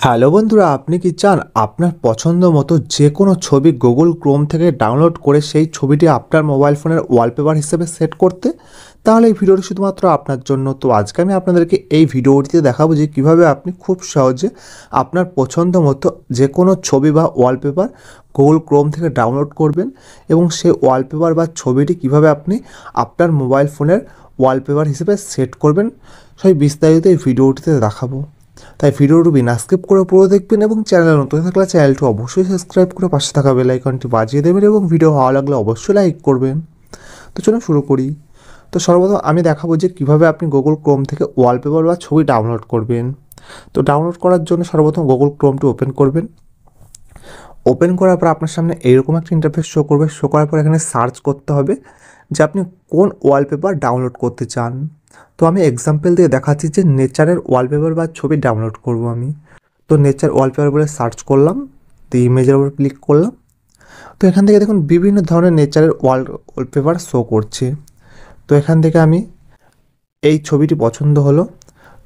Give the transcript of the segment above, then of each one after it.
Hello বন্ধুরা, আপনি কি চান আপনার পছন্দ মতো যে কোনো ছবি গুগল ক্রোম থেকে ডাউনলোড করে সেই ছবিটি আপনার মোবাইল ফোনের ওয়ালপেপার হিসেবে সেট করতে? তাহলে এই ভিডিওটি শুধুমাত্র আপনার জন্য। তো আজকে আমি আপনাদেরকে এই ভিডিওটিতে দেখাবো যে কীভাবে আপনি খুব সহজে আপনার পছন্দ মতো যে কোনো ছবি বা ওয়ালপেপার গুগল ক্রোম থেকে ডাউনলোড করবেন এবং সেই ওয়ালপেপার বা ছবিটি কীভাবে আপনি আপনার মোবাইল ফোনের ওয়ালপেপার হিসেবে সেট করবেন, সেই বিস্তারিত এই ভিডিওটিতে দেখাবো। তাই ভিডিওটি বিনা স্কিপ করে পুরো দেখবেন এবং চ্যানেলে নতুন থাকলে চ্যানেলটি অবশ্যই সাবস্ক্রাইব করে পাশে থাকা বেল আইকনটি বাজিয়ে দেবেন এবং ভিডিও ভালো লাগলে অবশ্যই লাইক করবেন। তো চলুন শুরু করি। তো সর্বপ্রথম আমি দেখাবো যে কীভাবে আপনি গুগল ক্রোম থেকে ওয়ালপেপার বা ছবি ডাউনলোড করবেন। তো ডাউনলোড করার জন্য সর্বপ্রথম গুগল ক্রোমটি ওপেন করবেন। ওপেন করার পর আপনার সামনে এইরকম একটা ইন্টারফেস শো করবে। শো করার পর এখানে সার্চ করতে হবে যে আপনি কোন ওয়ালপেপার ডাউনলোড করতে চান। তো আমি এক্সাম্পল দিয়ে দেখাচ্ছি যে নেচারের ওয়ালপেপার বা ছবি ডাউনলোড করব আমি। তো নেচার ওয়ালপেপার বলে সার্চ করলাম, তো ইমেজের উপর ক্লিক করলাম। তো এখান থেকে দেখুন বিভিন্ন ধরনের নেচারের ওয়ালপেপার শো করছে। তো এখান থেকে আমি এই ছবিটি পছন্দ হলো,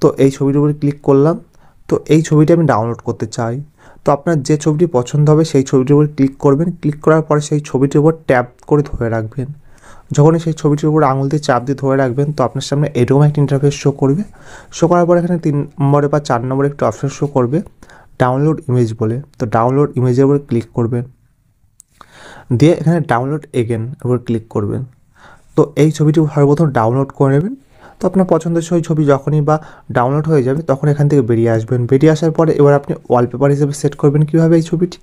তো এই ছবিটির উপরে ক্লিক করলাম। তো এই ছবিটি আমি ডাউনলোড করতে চাই। তো আপনার যে ছবিটি পছন্দ হবে সেই ছবিটির উপর ক্লিক করবেন। ক্লিক করার পরে সেই ছবিটির উপর ট্যাপ করে ধরে রাখবেন। যখনই সেই ছবিটির উপর আঙুল দিয়ে চাপ দিয়ে ধরে রাখবেন তো আপনার সামনে এরকম একটা ইন্টারফেস শো করবে। শো করার পর এখানে 3 নম্বরে বা 4 নম্বরে একটা অপশন শো করবে ডাউনলোড ইমেজ বলে। তো ডাউনলোড ইমেজের উপর ক্লিক করবেন, দিয়ে এখানে ডাউনলোড এগেন উপর ক্লিক করবেন। তো এই ছবিটি সর্বপ্রথম ডাউনলোড করে নেবেন। তো আপনার পছন্দের ছবি যখনই বা ডাউনলোড হয়ে যাবে তখন এখান থেকে বেরিয়ে আসবেন। বেরিয়ে আসার পরে এবার আপনি ওয়ালপেপার হিসেবে সেট করবেন কীভাবে এই ছবিটি।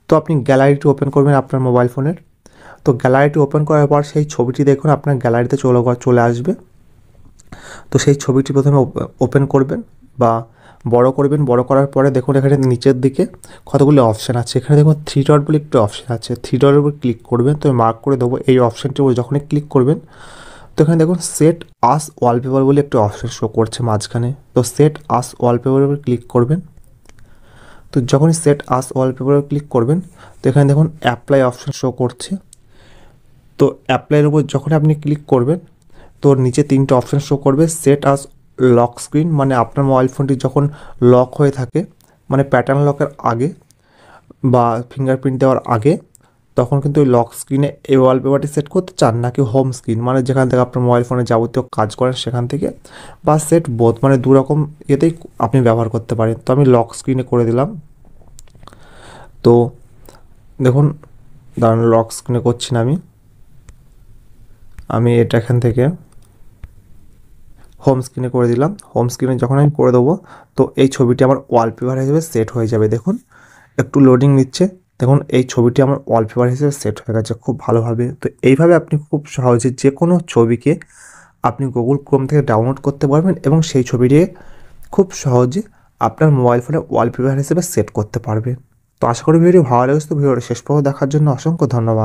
তো আপনি গ্যালারিটি ওপেন করবেন আপনার মোবাইল ফোনের। তো গ্যালারিটি ওপেন করার পর সেই ছবিটি দেখুন আপনার গ্যালারিতে চলে আসবে। তো সেই ছবিটি প্রথমে ওপেন করবেন বা বড় করবেন। বড় করার পরে দেখুন এখানে নিচের দিকে কতগুলি অপশান আছে। এখানে দেখুন 3 ডট বলে একটি অপশান আছে। 3 ডটের উপর ক্লিক করবেন। তো মার্ক করে দেবো এই অপশানটির উপর যখনই ক্লিক করবেন তো এখানে দেখুন সেট আস ওয়ালপেপার বলে একটি অপশান শো করছে মাঝখানে। তো সেট আস ওয়ালপেপারের উপর ক্লিক করবেন। তো যখনই সেট আস ওয়ালপেপারে ক্লিক করবেন তো এখানে দেখুন অ্যাপ্লাই অপশান শো করছে। তো অ্যাপ্লাইয়ের উপর যখন আপনি ক্লিক করবেন তো নিচে 3টে অপশান শো করবে। সেট আস লক স্ক্রিন, মানে আপনার মোবাইল ফোনটি যখন লক হয়ে থাকে, মানে প্যাটার্ন লকের আগে বা ফিঙ্গারপ্রিন্ট দেওয়ার আগে, তখন কিন্তু ওই লক স্ক্রিনে এই ওয়ালপেপারটি সেট করতে চান, নাকি হোম স্ক্রিন মানে যেখান থেকে আপনার মোবাইল ফোনে যাবতীয় কাজ করেন সেখান থেকে, বা সেট বোথ মানে দুরকম ইয়েতেই আপনি ব্যবহার করতে পারেন। তো আমি লক স্ক্রিনে করে দিলাম। তো দেখুন দাঁড়ান, লক স্ক্রিনে করছি না আমি এটা এখান থেকে হোম স্ক্রিনে করে দিলাম। হোম স্ক্রিনে যখন আমি করে দেবো তো এই ছবিটি আমার ওয়ালপেপার হিসেবে সেট হয়ে যাবে। দেখুন একটু লোডিং নিচ্ছে। দেখুন এই ছবিটি আমার ওয়ালপেপার হিসেবে সেট হয়ে গেছে খুব ভালোভাবে। তো এইভাবে আপনি খুব সহজে যে কোনো ছবিকে আপনি গুগল ক্রোম থেকে ডাউনলোড করতে পারবেন এবং সেই ছবিটি খুব সহজে আপনার মোবাইল ফোনে ওয়ালপেপার হিসেবে সেট করতে পারবেন। তো আশা করি ভিডিওটি ভালো লেগেছে। তো ভিডিওটি শেষ পর্যন্ত দেখার জন্য অসংখ্য ধন্যবাদ।